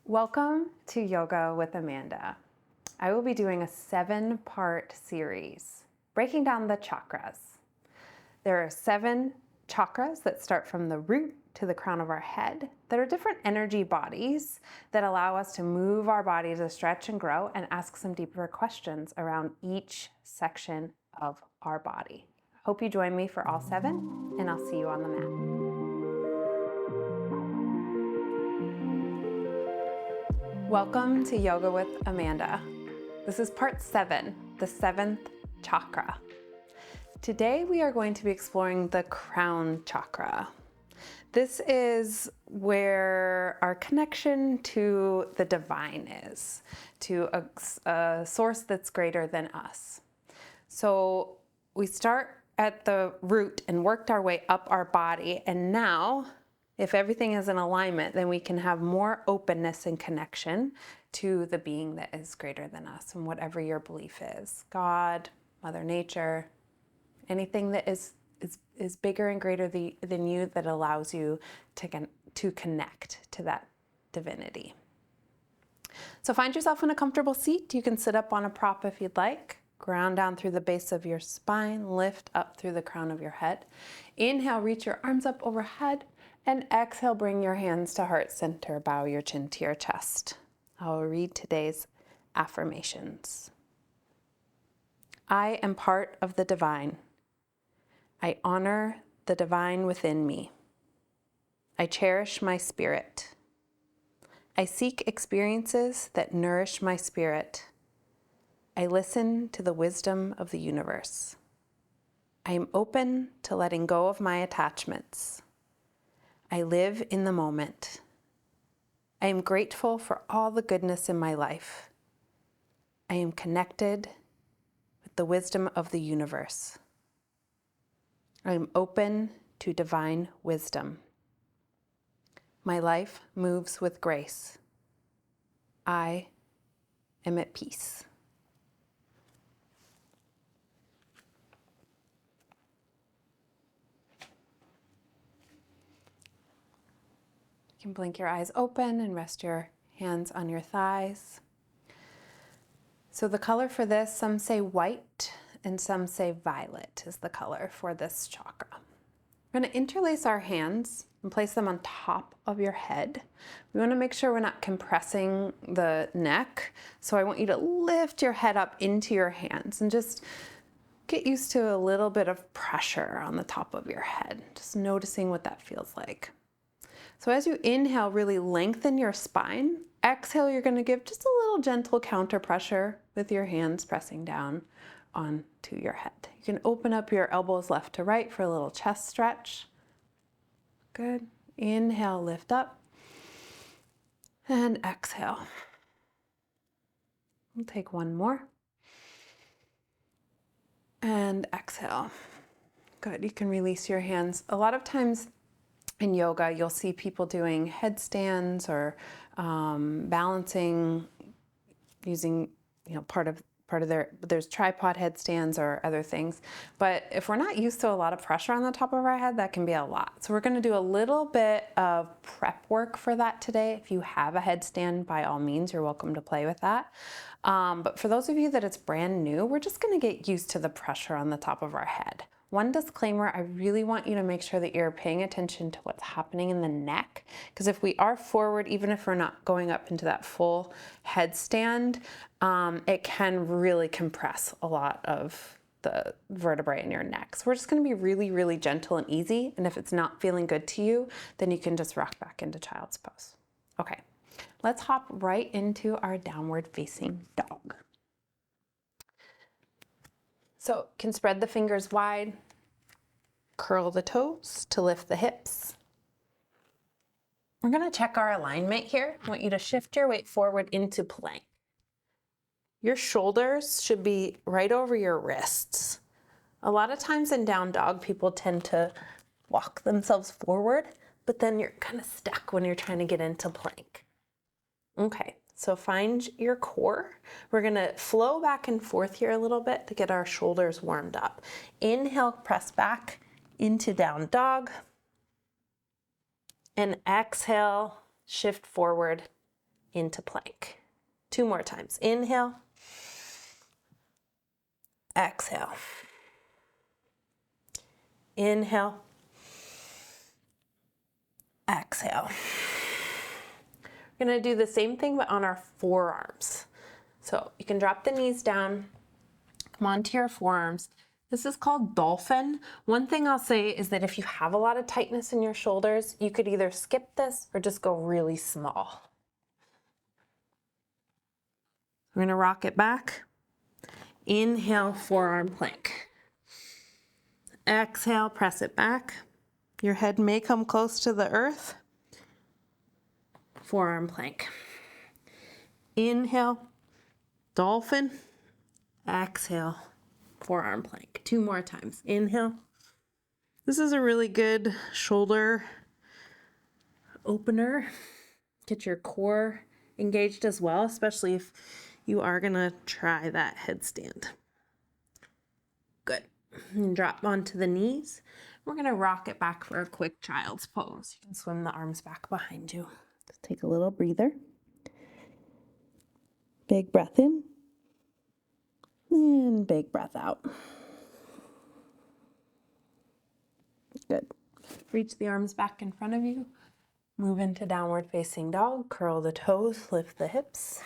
Welcome to Yoga with Amanda. I will be doing a 7-part series breaking down the chakras. There are 7 chakras that start from the root to the crown of our head that are different energy bodies that allow us to move our body to stretch and grow and ask some deeper questions around each section of our body. Hope you join me for all 7, and I'll see you on the mat. Welcome to Yoga with Amanda. This is part 7, the 7th chakra. Today we are going to be exploring the crown chakra. This is where our connection to the divine is, to a source that's greater than us. So we start at the root and worked our way up our body, and now if everything is in alignment, then we can have more openness and connection to the being that is greater than us, and whatever your belief is. God, Mother Nature, anything that is bigger and greater than you that allows you to connect to that divinity. So find yourself in a comfortable seat. You can sit up on a prop if you'd like. Ground down through the base of your spine, lift up through the crown of your head. Inhale, reach your arms up overhead. And exhale, bring your hands to heart center, bow your chin to your chest. I will read today's affirmations. I am part of the divine. I honor the divine within me. I cherish my spirit. I seek experiences that nourish my spirit. I listen to the wisdom of the universe. I am open to letting go of my attachments. I live in the moment. I am grateful for all the goodness in my life. I am connected with the wisdom of the universe. I am open to divine wisdom. My life moves with grace. I am at peace. You can blink your eyes open and rest your hands on your thighs. So the color for this, some say white and some say violet is the color for this chakra. We're going to interlace our hands and place them on top of your head. We want to make sure we're not compressing the neck. So I want you to lift your head up into your hands and just get used to a little bit of pressure on the top of your head. Just noticing what that feels like. So as you inhale, really lengthen your spine. Exhale, you're going to give just a little gentle counter pressure with your hands pressing down onto your head. You can open up your elbows left to right for a little chest stretch. Good. Inhale, lift up. And exhale. We'll take one more. And exhale. Good. You can release your hands. A lot of times in yoga, you'll see people doing headstands or balancing using, part of there's tripod headstands or other things. But if we're not used to a lot of pressure on the top of our head, that can be a lot. So we're going to do a little bit of prep work for that today. If you have a headstand, by all means, you're welcome to play with that. But for those of you that it's brand new, we're just going to get used to the pressure on the top of our head. One disclaimer, I really want you to make sure that you're paying attention to what's happening in the neck, because if we are forward, even if we're not going up into that full headstand, it can really compress a lot of the vertebrae in your neck. So we're just going to be really, really gentle and easy. And if it's not feeling good to you, then you can just rock back into child's pose. Okay, let's hop right into our downward facing dog. So you can spread the fingers wide, curl the toes to lift the hips. We're going to check our alignment here. I want you to shift your weight forward into plank. Your shoulders should be right over your wrists. A lot of times in down dog, people tend to walk themselves forward, but then you're kind of stuck when you're trying to get into plank. Okay. So find your core. We're going to flow back and forth here a little bit to get our shoulders warmed up. Inhale, press back into down dog. And exhale, shift forward into plank. 2 more times. Inhale, exhale. Inhale, exhale. We're gonna do the same thing but on our forearms. So you can drop the knees down, come onto your forearms. This is called dolphin. One thing I'll say is that if you have a lot of tightness in your shoulders, you could either skip this or just go really small. We're gonna rock it back. Inhale, forearm plank. Exhale, press it back. Your head may come close to the earth. Forearm plank. Inhale, dolphin. Exhale, forearm plank. 2 more times. Inhale. This is a really good shoulder opener. Get your core engaged as well, especially if you are gonna try that headstand. Good. And drop onto the knees. We're gonna rock it back for a quick child's pose. You can swim the arms back behind you. Just take a little breather. Big breath in. And big breath out. Good. Reach the arms back in front of you. Move into downward facing dog. Curl the toes, lift the hips.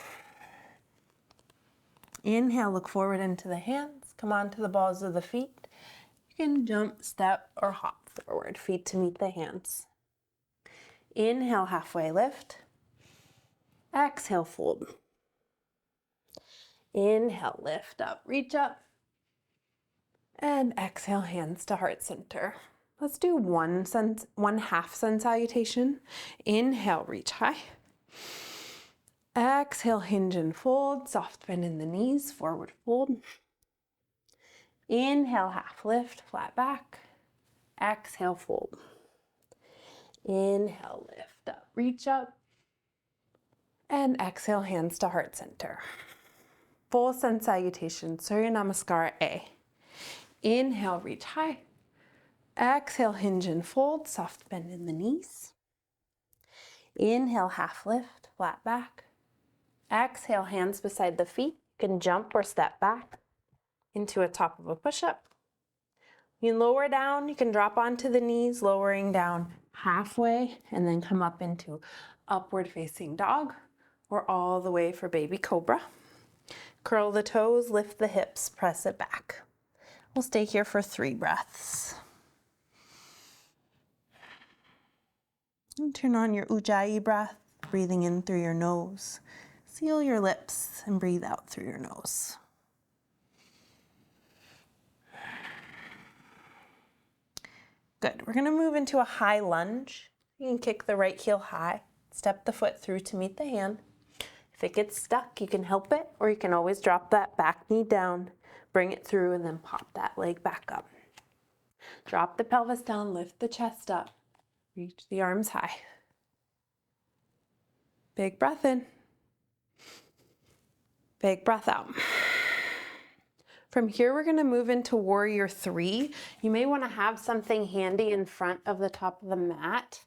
Inhale, look forward into the hands. Come onto the balls of the feet. You can jump, step, or hop forward, feet to meet the hands. Inhale, halfway lift. Exhale, fold. Inhale, lift up, reach up. And exhale, hands to heart center. Let's do one half sun salutation. Inhale, reach high. Exhale, hinge and fold. Soft bend in the knees, forward fold. Inhale, half lift, flat back. Exhale, fold. Inhale, lift up, reach up. And exhale, hands to heart center. Full sun salutation, Surya Namaskara A. Inhale, reach high. Exhale, hinge and fold, soft bend in the knees. Inhale, half lift, flat back. Exhale, hands beside the feet. You can jump or step back into a top of a push-up. You can lower down, you can drop onto the knees, lowering down halfway, and then come up into upward facing dog, or all the way for baby cobra. Curl the toes, lift the hips, press it back. We'll stay here for 3 breaths. And turn on your Ujjayi breath, breathing in through your nose. Seal your lips and breathe out through your nose. Good. We're going to move into a high lunge. You can kick the right heel high, step the foot through to meet the hand. If it gets stuck, you can help it, or you can always drop that back knee down, bring it through, and then pop that leg back up. Drop the pelvis down, lift the chest up, reach the arms high. Big breath in. Big breath out. From here, we're going to move into warrior 3. You may want to have something handy in front of the top of the mat.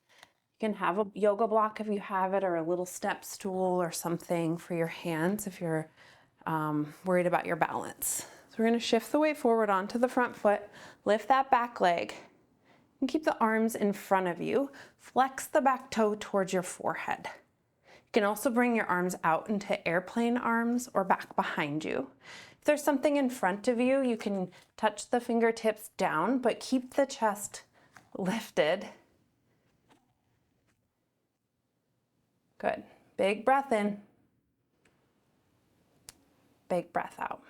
You can have a yoga block if you have it, or a little step stool or something for your hands if you're worried about your balance. So we're going to shift the weight forward onto the front foot, lift that back leg, and keep the arms in front of you. Flex the back toe towards your forehead. You can also bring your arms out into airplane arms or back behind you. If there's something in front of you, you can touch the fingertips down, but keep the chest lifted. Good. Big breath in. Big breath out.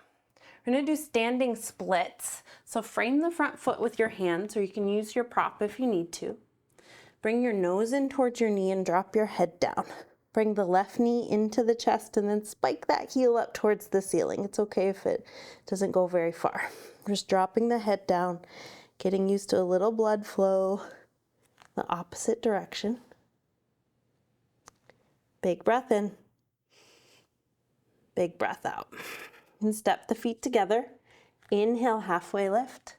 We're going to do standing splits. So frame the front foot with your hands, or you can use your prop if you need to. Bring your nose in towards your knee and drop your head down. Bring the left knee into the chest and then spike that heel up towards the ceiling. It's okay if it doesn't go very far. Just dropping the head down, getting used to a little blood flow, the opposite direction. Big breath in. Big breath out. And step the feet together. Inhale, halfway lift.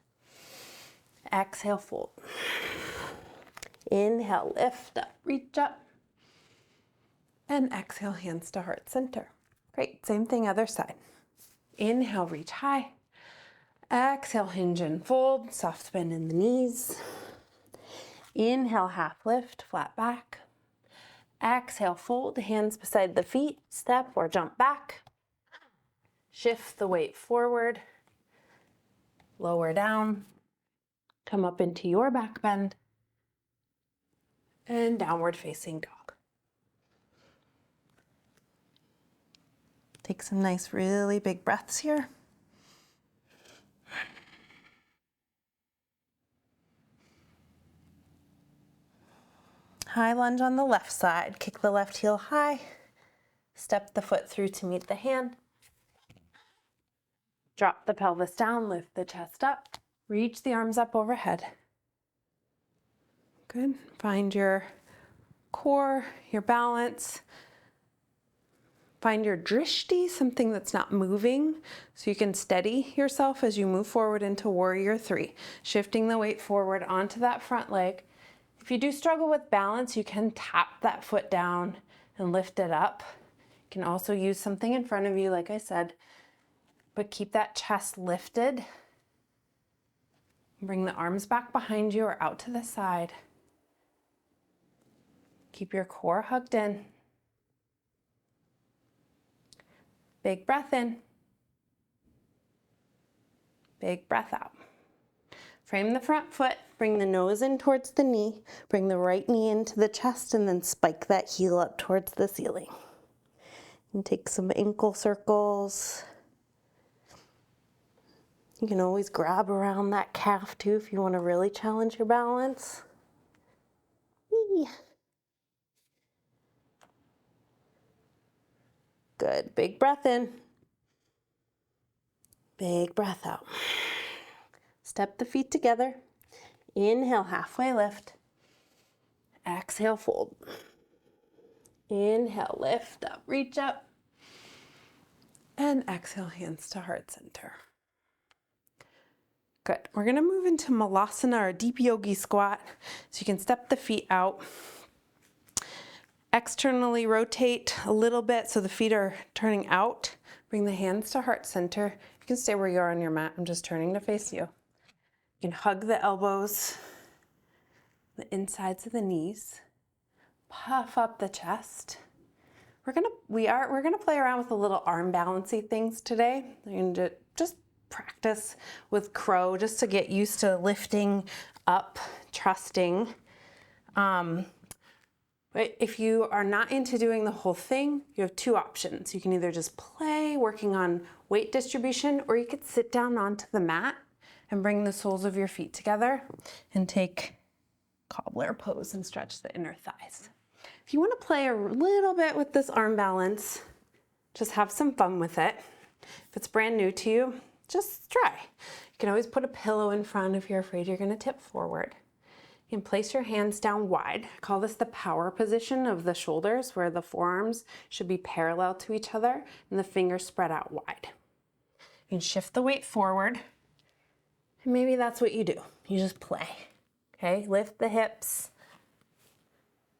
Exhale, fold. Inhale, lift up, reach up. And exhale, hands to heart center. Great, same thing, other side. Inhale, reach high. Exhale, hinge and fold, soft bend in the knees. Inhale, half lift, flat back. Exhale, fold, hands beside the feet, step or jump back. Shift the weight forward, lower down, come up into your back bend, and downward facing dog. Take some nice, really big breaths here. High lunge on the left side. Kick the left heel high. Step the foot through to meet the hand. Drop the pelvis down, lift the chest up. Reach the arms up overhead. Good. Find your core, your balance. Find your drishti, something that's not moving, so you can steady yourself as you move forward into warrior three. Shifting the weight forward onto that front leg. If you do struggle with balance, you can tap that foot down and lift it up. You can also use something in front of you, like I said, but keep that chest lifted. Bring the arms back behind you or out to the side. Keep your core hugged in. Big breath in. Big breath out. Frame the front foot, bring the nose in towards the knee, bring the right knee into the chest, and then spike that heel up towards the ceiling. And take some ankle circles. You can always grab around that calf too if you want to really challenge your balance. Whee. Good, big breath in. Big breath out. Step the feet together. Inhale, halfway lift. Exhale, fold. Inhale, lift up, reach up. And exhale, hands to heart center. Good. We're going to move into Malasana or deep yogi squat. So you can step the feet out. Externally rotate a little bit so the feet are turning out. Bring the hands to heart center. You can stay where you are on your mat. I'm just turning to face you. You can hug the elbows, the insides of the knees. Puff up the chest. We're gonna play around with a little arm balancey things today. You're gonna just practice with crow just to get used to lifting up, trusting. But if you are not into doing the whole thing, you have two options. You can either just play working on weight distribution, or you could sit down onto the mat and bring the soles of your feet together and take cobbler pose and stretch the inner thighs. If you want to play a little bit with this arm balance, just have some fun with it. If it's brand new to you, just try. You can always put a pillow in front if you're afraid you're going to tip forward. You can place your hands down wide. I call this the power position of the shoulders, where the forearms should be parallel to each other and the fingers spread out wide. You can shift the weight forward, and maybe that's what you do. You just play. Okay, lift the hips,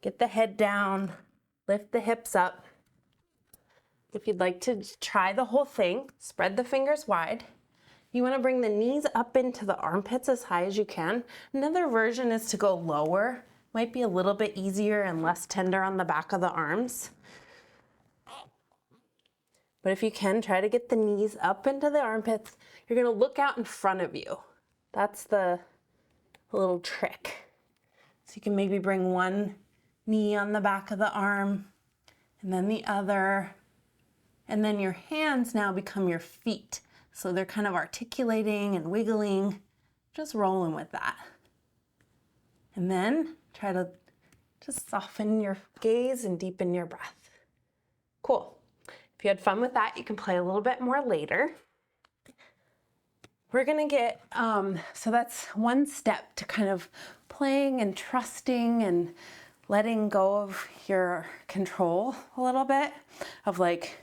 get the head down, lift the hips up. If you'd like to try the whole thing, spread the fingers wide. You want to bring the knees up into the armpits as high as you can. Another version is to go lower. Might be a little bit easier and less tender on the back of the arms. But if you can, try to get the knees up into the armpits. You're going to look out in front of you. That's the little trick. So you can maybe bring one knee on the back of the arm and then the other. And then your hands now become your feet. So they're kind of articulating and wiggling, just rolling with that. And then try to just soften your gaze and deepen your breath. Cool. If you had fun with that, you can play a little bit more later. We're gonna get, so that's one step to kind of playing and trusting and letting go of your control a little bit, of like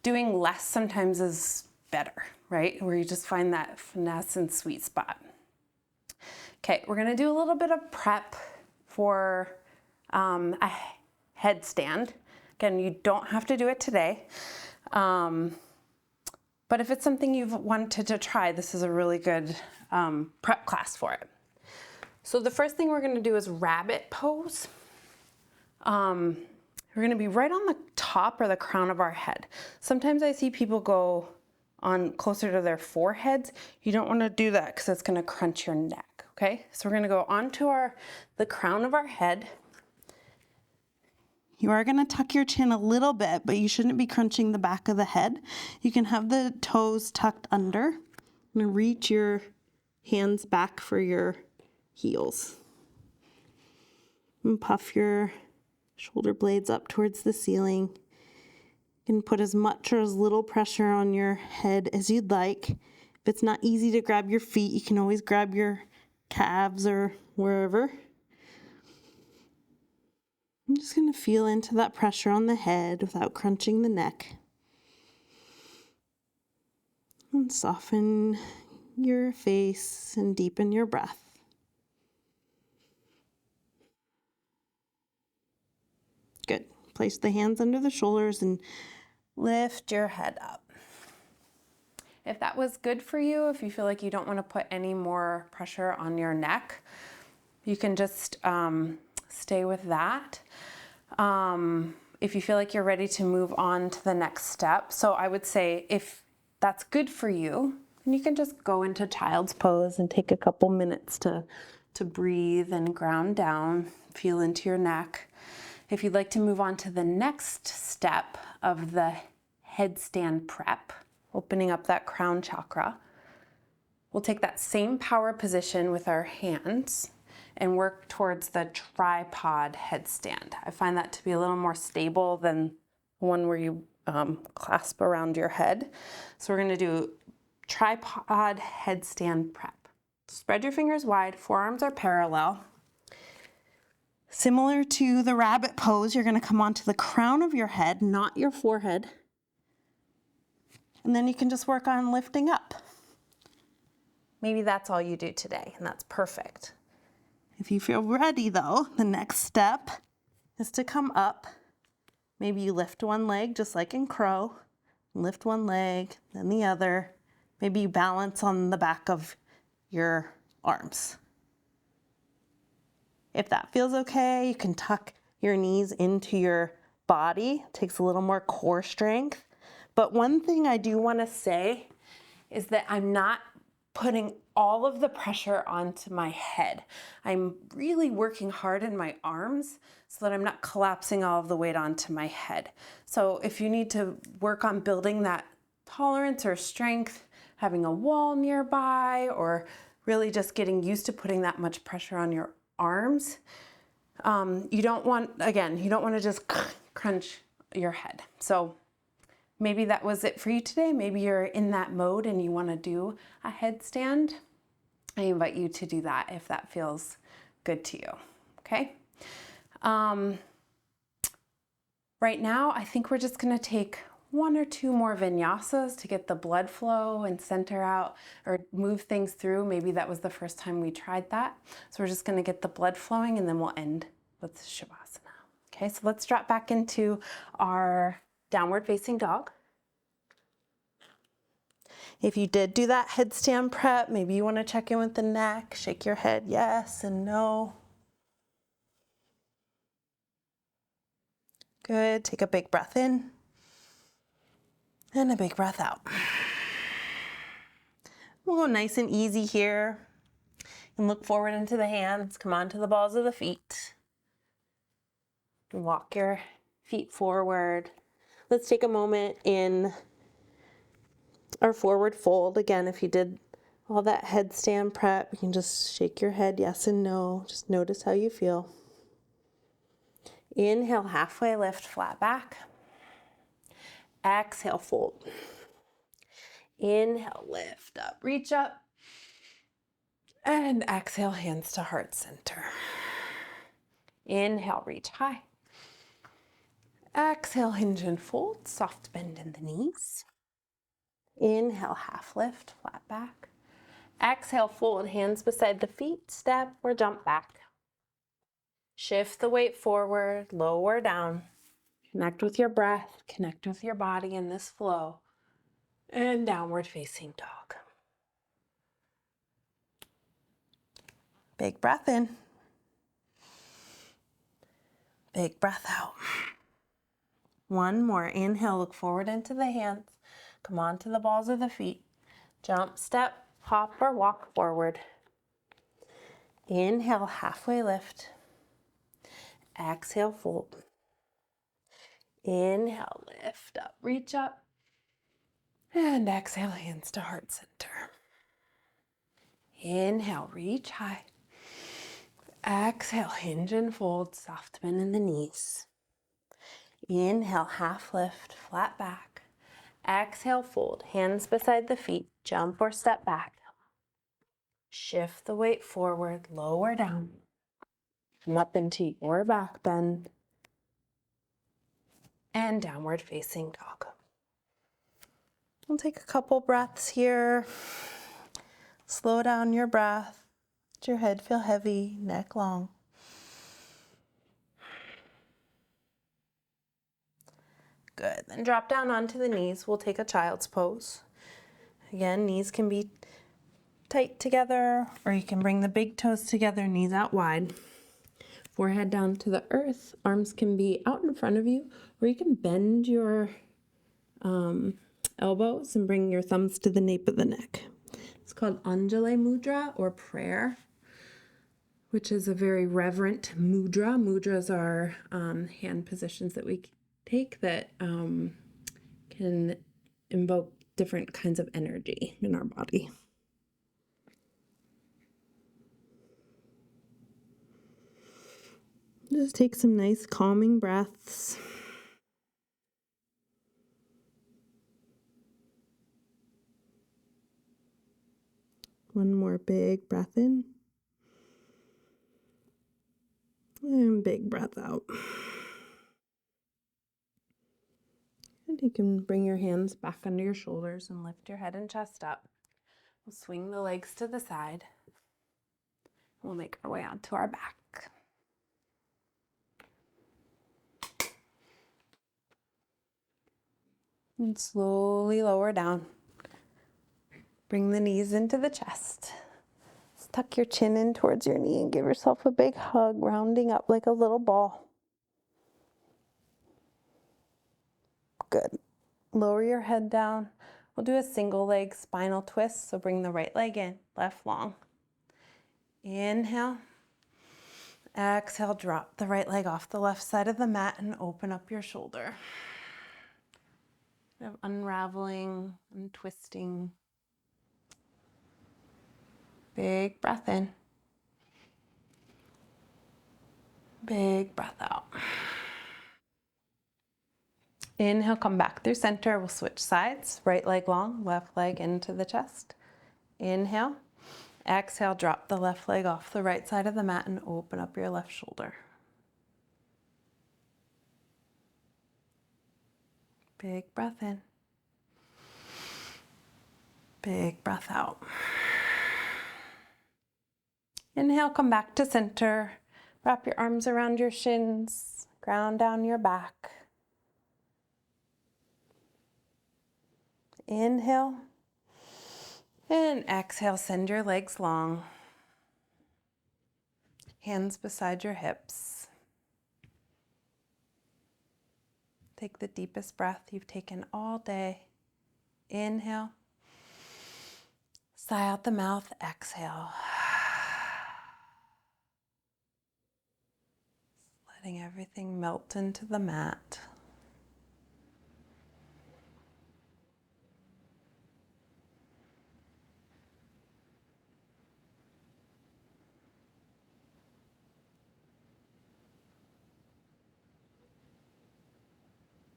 doing less sometimes is better, right? Where you just find that finesse and sweet spot. Okay, we're gonna do a little bit of prep for a headstand. Again, you don't have to do it today. But if it's something you've wanted to try, this is a really good prep class for it. So the first thing we're going to do is rabbit pose. We're going to be right on the top or the crown of our head. Sometimes I see people go on closer to their foreheads. You don't want to do that because it's going to crunch your neck. Okay, so we're going to go onto the crown of our head. You are going to tuck your chin a little bit, but you shouldn't be crunching the back of the head. You can have the toes tucked under. I'm going to reach your hands back for your heels. And puff your shoulder blades up towards the ceiling. You can put as much or as little pressure on your head as you'd like. If it's not easy to grab your feet, you can always grab your calves or wherever. I'm just going to feel into that pressure on the head without crunching the neck. And soften your face and deepen your breath. Good. Place the hands under the shoulders and lift your head up. If that was good for you, if you feel like you don't want to put any more pressure on your neck, you can just stay with that. If you feel like you're ready to move on to the next step. So I would say if that's good for you, then you can just go into child's pose and take a couple minutes to breathe and ground down, feel into your neck. If you'd like to move on to the next step of the headstand prep, opening up that crown chakra, we'll take that same power position with our hands and work towards the tripod headstand. I find that to be a little more stable than one where you clasp around your head. So we're going to do tripod headstand prep. Spread your fingers wide, forearms are parallel. Similar to the rabbit pose, you're going to come onto the crown of your head, not your forehead. And then you can just work on lifting up. Maybe that's all you do today, and that's perfect. If you feel ready though, the next step is to come up. Maybe you lift one leg just like in crow, lift one leg, then the other. Maybe you balance on the back of your arms. If that feels okay, you can tuck your knees into your body. It takes a little more core strength. But one thing I do want to say is that I'm not putting all of the pressure onto my head. I'm really working hard in my arms so that I'm not collapsing all of the weight onto my head. So if you need to work on building that tolerance or strength, having a wall nearby, or really just getting used to putting that much pressure on your arms, you don't want to just crunch your head. So maybe that was it for you today. Maybe you're in that mode and you want to do a headstand. I invite you to do that if that feels good to you. Okay. Right now, I think we're just going to take one or two more vinyasas to get the blood flow and center out or move things through. Maybe that was the first time we tried that. So we're just going to get the blood flowing and then we'll end with Shavasana. Okay, so let's drop back into our downward facing dog. If you did do that headstand prep, maybe you want to check in with the neck, shake your head yes and no. Good, take a big breath in and a big breath out. We'll go nice and easy here and look forward into the hands, come onto the balls of the feet. Walk your feet forward. Let's take a moment in our forward fold. Again, if you did all that headstand prep, you can just shake your head yes and no. Just notice how you feel. Inhale, halfway lift, flat back. Exhale, fold. Inhale, lift up, reach up. And exhale, hands to heart center. Inhale, reach high. Exhale, hinge and fold, soft bend in the knees. Inhale, half lift, flat back. Exhale, fold, hands beside the feet, step or jump back. Shift the weight forward, lower down. Connect with your breath, connect with your body in this flow, and downward facing dog. Big breath in. Big breath out. One more. Inhale, look forward into the hands. Come on to the balls of the feet. Jump, step, hop, or walk forward. Inhale, halfway lift. Exhale, fold. Inhale, lift up, reach up. And exhale, hands to heart center. Inhale, reach high. Exhale, hinge and fold, soft bend in the knees. Inhale, half lift, flat back. Exhale, fold, hands beside the feet, jump or step back. Shift the weight forward, lower down. Come up into your back bend. And downward facing dog. We'll take a couple breaths here. Slow down your breath. Let your head feel heavy, neck long. Good. Then drop down onto the knees. We'll take a child's pose. Again, knees can be tight together, or you can bring the big toes together, knees out wide. Forehead down to the earth. Arms can be out in front of you, or you can bend your elbows and bring your thumbs to the nape of the neck. It's called Anjali Mudra or prayer, which is a very reverent mudra. Mudras are hand positions that we take that can invoke different kinds of energy in our body. Just take some nice calming breaths. One more big breath in. And big breath out. And you can bring your hands back under your shoulders and lift your head and chest up. We'll swing the legs to the side. We'll make our way onto our back. And slowly lower down. Bring the knees into the chest. Tuck your chin in towards your knee and give yourself a big hug, rounding up like a little ball. Good. Lower your head down. We'll do a single leg spinal twist. So bring the right leg in, left long. Inhale. Exhale, drop the right leg off the left side of the mat and open up your shoulder. Unraveling and twisting. Big breath in. Big breath out. Inhale, come back through center. We'll switch sides. Right leg long, left leg into the chest. Inhale. Exhale, drop the left leg off the right side of the mat and open up your left shoulder. Big breath in. Big breath out. Inhale, come back to center. Wrap your arms around your shins. Ground down your back. Inhale. And exhale, send your legs long. Hands beside your hips. Take the deepest breath you've taken all day. Inhale. Sigh out the mouth, exhale. Letting everything melt into the mat.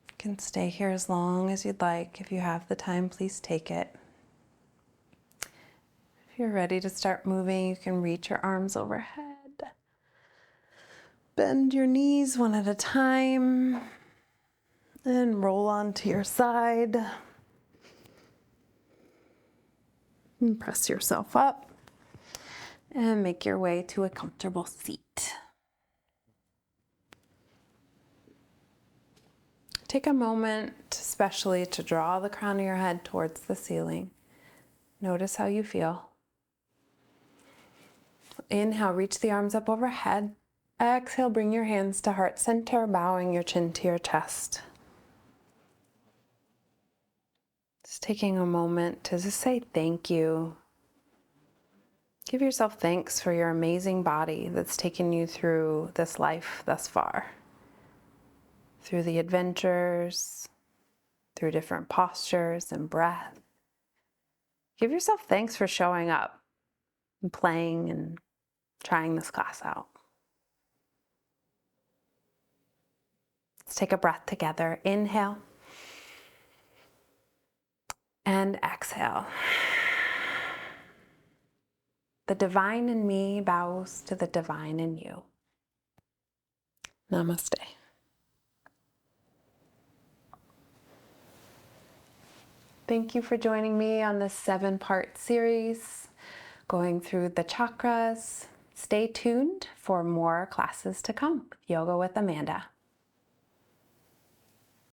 You can stay here as long as you'd like. If you have the time, please take it. If you're ready to start moving, you can reach your arms overhead. Bend your knees one at a time. And roll onto your side. And press yourself up. And make your way to a comfortable seat. take a moment, especially to draw the crown of your head towards the ceiling. Notice how you feel. Inhale, reach the arms up overhead. Exhale, bring your hands to heart center, bowing your chin to your chest. Just taking a moment to just say thank you. Give yourself thanks for your amazing body that's taken you through this life thus far. Through the adventures, through different postures and breath. Give yourself thanks for showing up and playing and trying this class out. Let's take a breath together. Inhale and exhale. The divine in me bows to the divine in you. Namaste. Thank you for joining me on this 7-part series going through the chakras. Stay tuned for more classes to come. Yoga with Amanda.